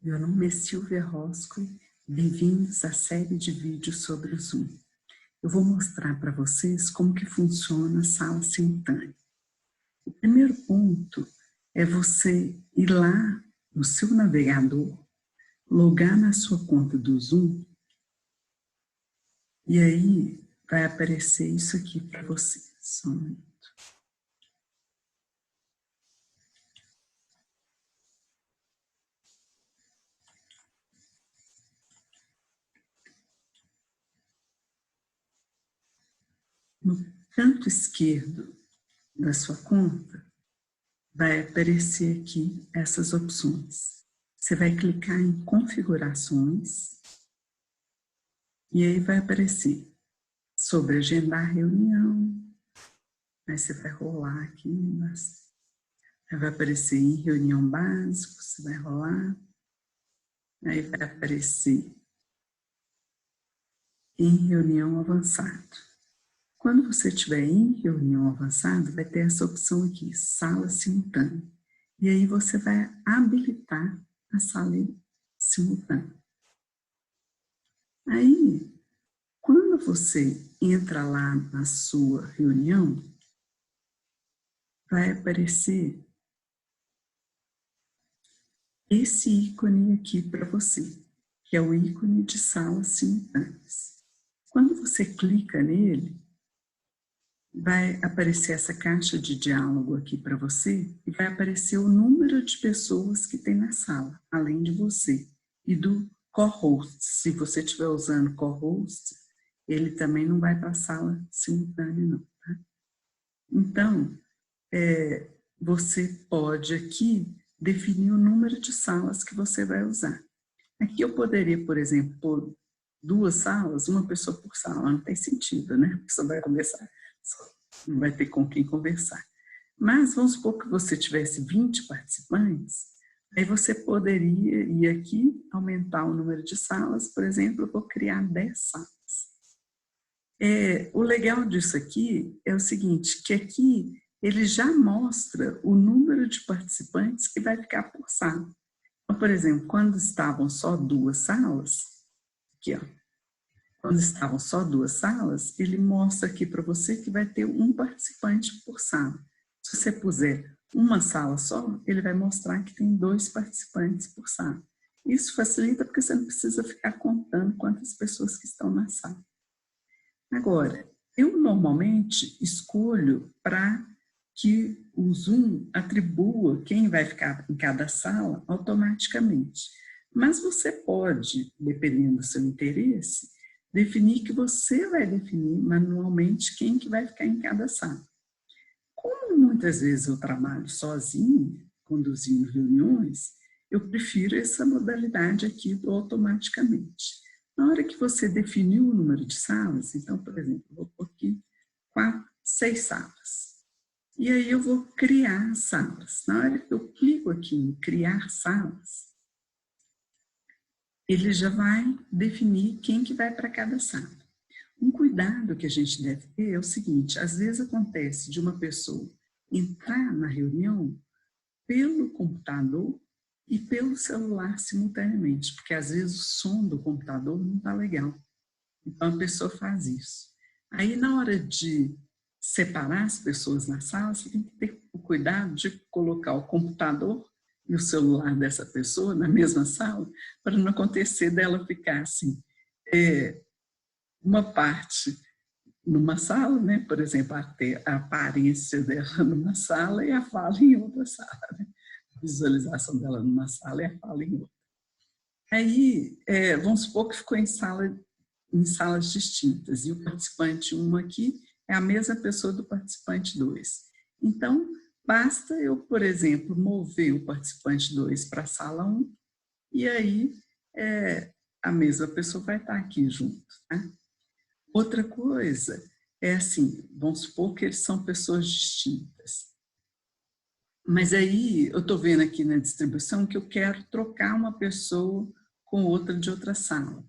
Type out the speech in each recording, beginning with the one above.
Meu nome é Silvia Rosco, bem-vindos à série de vídeos sobre o Zoom. Eu vou mostrar para vocês como que funciona a sala simultânea. O primeiro ponto é você ir lá no seu navegador, logar na sua conta do Zoom, e aí vai aparecer isso aqui para você. Só um minuto. No canto esquerdo da sua conta, vai aparecer aqui essas opções. Você vai clicar em configurações e aí vai aparecer sobre agendar reunião. Aí você vai rolar aqui, aí vai aparecer em reunião básica, você vai rolar. Aí vai aparecer em reunião avançado. Quando você estiver em reunião avançada, vai ter essa opção aqui, sala simultânea. E aí você vai habilitar a sala simultânea. Aí, quando você entra lá na sua reunião, vai aparecer esse ícone aqui para você, que é o ícone de salas simultâneas. Quando você clica nele, vai aparecer essa caixa de diálogo aqui para você e vai aparecer o número de pessoas que tem na sala, além de você, e do co-host. Se você estiver usando co-host, ele também não vai para a sala simultânea, não. Tá? Então, você pode aqui definir o número de salas que você vai usar. Aqui eu poderia, por exemplo, pôr 2 salas, uma pessoa por sala, não tem sentido, né? A pessoa vai conversar, não vai ter com quem conversar. Mas vamos supor que você tivesse 20 participantes, aí você poderia ir aqui, aumentar o número de salas, por exemplo, eu vou criar 10 salas. O legal disso aqui é o seguinte, que aqui ele já mostra o número de participantes que vai ficar por sala. Então, por exemplo, quando estavam só 2 salas, aqui ó, quando estavam só 2 salas, ele mostra aqui para você que vai ter um participante por sala. Se você puser uma sala só, ele vai mostrar que tem 2 participantes por sala. Isso facilita porque você não precisa ficar contando quantas pessoas que estão na sala. Agora, eu normalmente escolho para que o Zoom atribua quem vai ficar em cada sala automaticamente. Mas você pode, dependendo do seu interesse, definir que você vai definir manualmente quem que vai ficar em cada sala. Como muitas vezes eu trabalho sozinho, conduzindo reuniões, eu prefiro essa modalidade aqui do automaticamente. Na hora que você definiu o número de salas, então, por exemplo, eu vou pôr aqui 6 salas. E aí eu vou criar salas. Na hora que eu clico aqui em criar salas, ele já vai definir quem que vai para cada sala. Um cuidado que a gente deve ter é o seguinte, às vezes acontece de uma pessoa entrar na reunião pelo computador e pelo celular simultaneamente, porque às vezes o som do computador não está legal. Então a pessoa faz isso. Aí na hora de separar as pessoas na sala, você tem que ter o cuidado de colocar o computador e o celular dessa pessoa na mesma sala, para não acontecer dela ficar assim, uma parte numa sala, né? Por exemplo, a aparência dela numa sala e a fala em outra sala. Né? A visualização dela numa sala e a fala em outra. Aí, vamos supor que ficou em salas distintas, e o participante 1 aqui é a mesma pessoa do participante 2. Então, basta eu, por exemplo, mover o participante 2 para a sala 1, e aí a mesma pessoa vai estar aqui junto. Tá? Outra coisa é assim, vamos supor que eles são pessoas distintas. Mas aí eu estou vendo aqui na distribuição que eu quero trocar uma pessoa com outra de outra sala.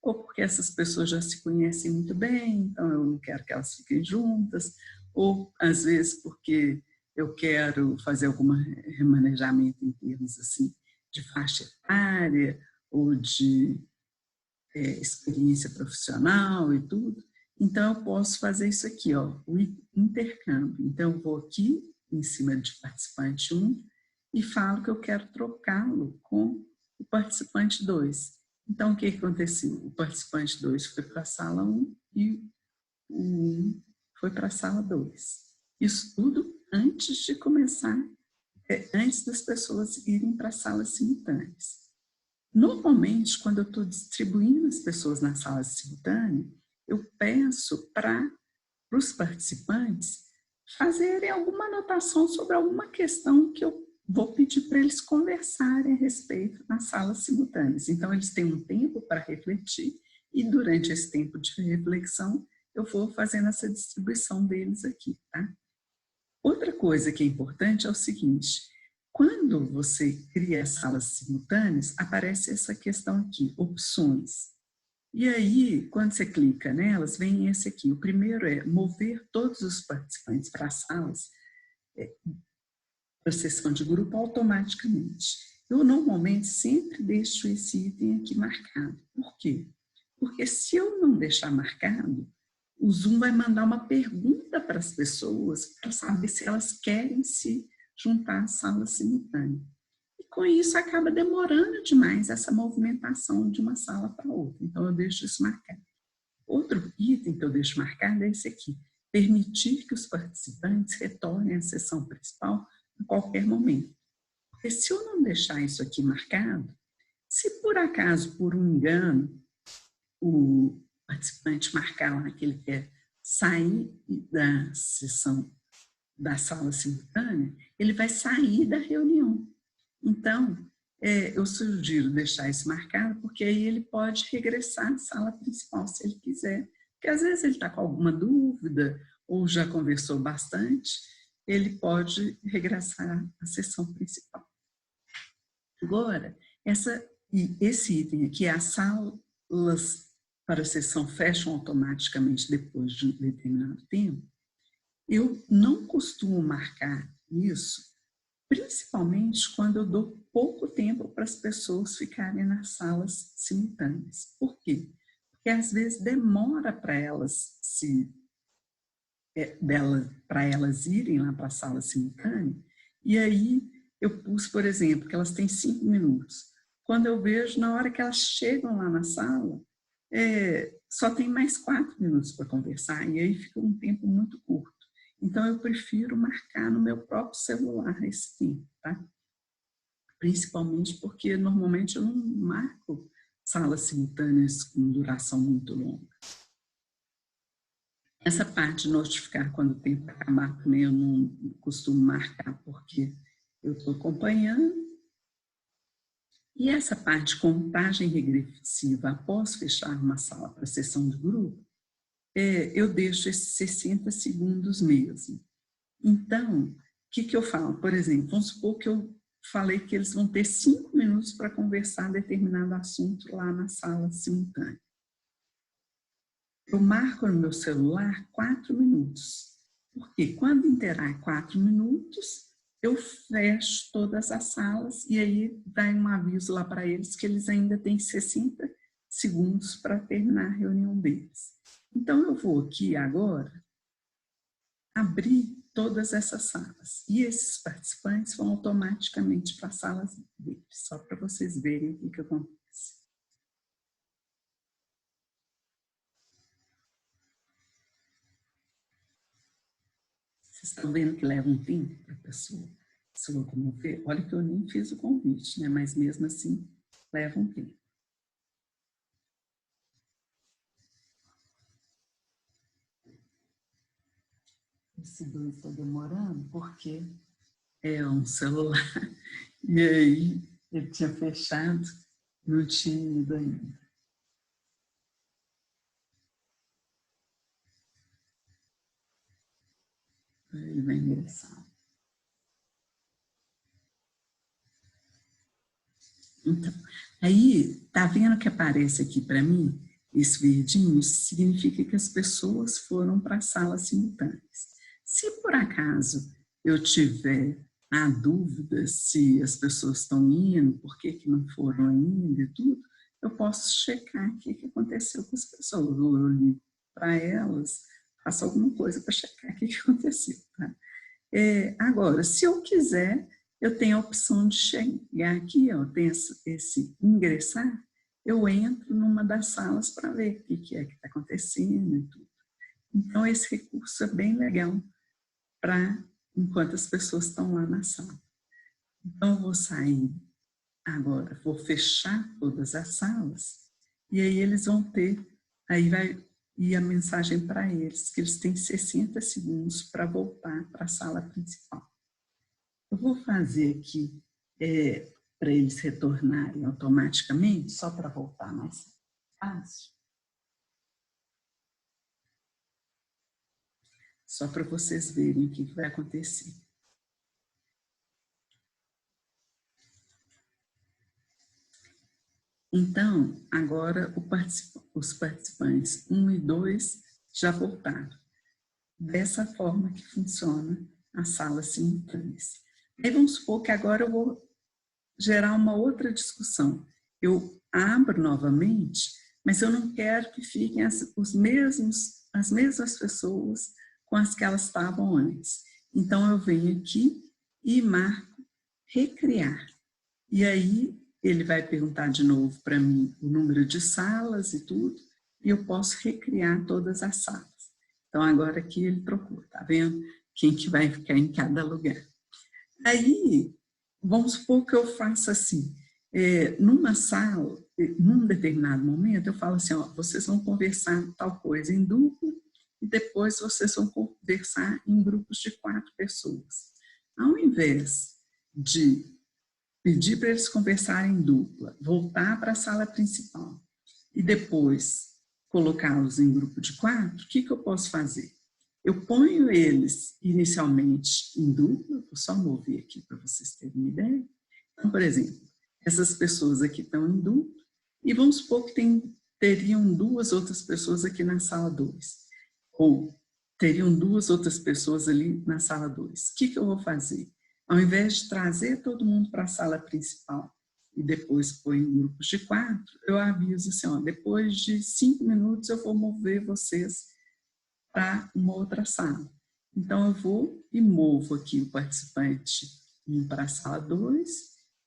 Ou porque essas pessoas já se conhecem muito bem, então eu não quero que elas fiquem juntas, ou às vezes porque eu quero fazer algum remanejamento em termos assim, de faixa etária ou de experiência profissional e tudo. Então, eu posso fazer isso aqui, ó, o intercâmbio. Então, eu vou aqui em cima de participante 1 e falo que eu quero trocá-lo com o participante 2. Então, o que aconteceu? O participante 2 foi para a sala 1 e o 1 foi para a sala 2. Isso tudo antes de começar, antes das pessoas irem para as salas simultâneas. Normalmente, quando eu estou distribuindo as pessoas na sala simultânea, eu peço para os participantes fazerem alguma anotação sobre alguma questão que eu vou pedir para eles conversarem a respeito nas salas simultâneas. Então, eles têm um tempo para refletir e durante esse tempo de reflexão, eu vou fazendo essa distribuição deles aqui, tá? Outra coisa que é importante é o seguinte, quando você cria salas simultâneas, aparece essa questão aqui, opções. E aí, quando você clica nelas, vem esse aqui. O primeiro é mover todos os participantes para as salas, para a sessão de grupo automaticamente. Eu normalmente sempre deixo esse item aqui marcado. Por quê? Porque se eu não deixar marcado, o Zoom vai mandar uma pergunta para as pessoas para saber se elas querem se juntar à sala simultânea. E com isso acaba demorando demais essa movimentação de uma sala para outra. Então eu deixo isso marcado. Outro item que eu deixo marcado é esse aqui. Permitir que os participantes retornem à sessão principal a qualquer momento. Porque se eu não deixar isso aqui marcado, se por acaso, por um engano, o participante marcar lá que ele quer sair da sessão, da sala simultânea, ele vai sair da reunião. Então, eu sugiro deixar isso marcado, porque aí ele pode regressar à sala principal, se ele quiser. Porque às vezes ele está com alguma dúvida, ou já conversou bastante, ele pode regressar à sessão principal. Agora, esse item aqui, as salas para a sessão fecham automaticamente depois de um determinado tempo, eu não costumo marcar isso, principalmente quando eu dou pouco tempo para as pessoas ficarem nas salas simultâneas. Por quê? Porque às vezes demora para elas irem lá para a sala simultânea, e aí eu pus, por exemplo, que elas têm 5 minutos. Quando eu vejo, na hora que elas chegam lá na sala, só tem mais 4 minutos para conversar, e aí fica um tempo muito curto. Então, eu prefiro marcar no meu próprio celular esse tempo, tá? Principalmente porque, normalmente, eu não marco salas simultâneas com duração muito longa. Essa parte de notificar quando o tempo acabar também eu não costumo marcar, porque eu estou acompanhando. E essa parte de contagem regressiva após fechar uma sala para sessão de grupo, eu deixo esses 60 segundos mesmo. Então, o que eu falo? Por exemplo, vamos supor que eu falei que eles vão ter 5 minutos para conversar determinado assunto lá na sala simultânea. Eu marco no meu celular 4 minutos. Porque quando interar 4 minutos, eu fecho todas as salas e aí dá um aviso lá para eles que eles ainda têm 60 segundos para terminar a reunião deles. Então, eu vou aqui agora abrir todas essas salas. E esses participantes vão automaticamente para as salas deles, só para vocês verem o que acontece. Vocês estão vendo que leva um tempo para a pessoa se locomover? Olha que eu nem fiz o convite, né? Mas mesmo assim, leva um tempo. Esse 2 está demorando porque é um celular. E aí, ele tinha fechado, não tinha ido ainda. Ele vai ingressar. Então, aí, tá vendo que aparece aqui para mim, esse verdinho? Isso significa que as pessoas foram para salas simultâneas. Se por acaso eu tiver há dúvidas se as pessoas estão indo, por que não foram ainda e tudo, eu posso checar o que aconteceu com as pessoas. Ou eu ligo para elas, faço alguma coisa para checar o que aconteceu. Tá? Agora, se eu quiser, eu tenho a opção de chegar aqui, ó, tem esse ingressar, eu entro numa das salas para ver o que é que está acontecendo e tudo. Então, esse recurso é bem legal para enquanto as pessoas estão lá na sala. Então, eu vou sair agora, vou fechar todas as salas, e aí eles vão ter, aí vai ir a mensagem para eles, que eles têm 60 segundos para voltar para a sala principal. Eu vou fazer aqui, para eles retornarem automaticamente, só para voltar mais fácil. Só para vocês verem o que vai acontecer. Então, agora os participantes 1 e 2 já voltaram. Dessa forma que funciona as salas simultâneas. Aí vamos supor que agora eu vou gerar uma outra discussão. Eu abro novamente, mas eu não quero que fiquem as mesmas pessoas com as que elas estavam antes. Então, eu venho aqui e marco recriar. E aí, ele vai perguntar de novo para mim o número de salas e tudo, e eu posso recriar todas as salas. Então, agora aqui ele trocou, tá vendo? Quem que vai ficar em cada lugar. Aí, vamos supor que eu faça assim, numa sala, num determinado momento, eu falo assim, ó, vocês vão conversar tal coisa em dupla, e depois vocês vão conversar em grupos de 4 pessoas. Ao invés de pedir para eles conversarem em dupla, voltar para a sala principal e depois colocá-los em grupo de 4, o que eu posso fazer? Eu ponho eles inicialmente em dupla, vou só mover aqui para vocês terem uma ideia. Então, por exemplo, essas pessoas aqui estão em dupla e vamos supor que teriam 2 outras pessoas aqui na sala 2. Ou teriam 2 outras pessoas ali na sala 2. O que eu vou fazer? Ao invés de trazer todo mundo para a sala principal e depois pôr em grupos de 4, eu aviso assim, ó, depois de 5 minutos eu vou mover vocês para uma outra sala. Então, eu vou e movo aqui o participante 1 para a sala 2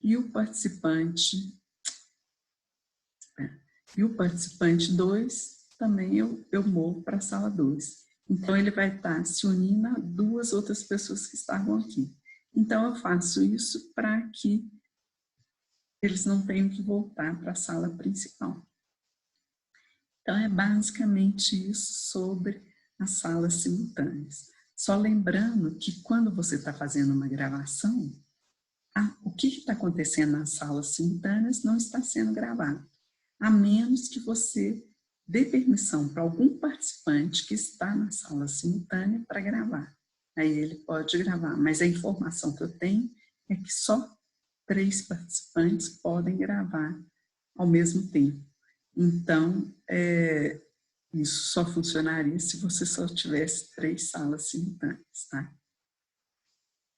e o participante 2 também eu movo para a sala 2. Então, ele vai estar se unindo a 2 outras pessoas que estavam aqui. Então, eu faço isso para que eles não tenham que voltar para a sala principal. Então, é basicamente isso sobre as salas simultâneas. Só lembrando que quando você está fazendo uma gravação, o que está acontecendo nas salas simultâneas não está sendo gravado, a menos que você dê permissão para algum participante que está na sala simultânea para gravar. Aí ele pode gravar, mas a informação que eu tenho é que só 3 participantes podem gravar ao mesmo tempo. Então, isso só funcionaria se você só tivesse 3 salas simultâneas, tá?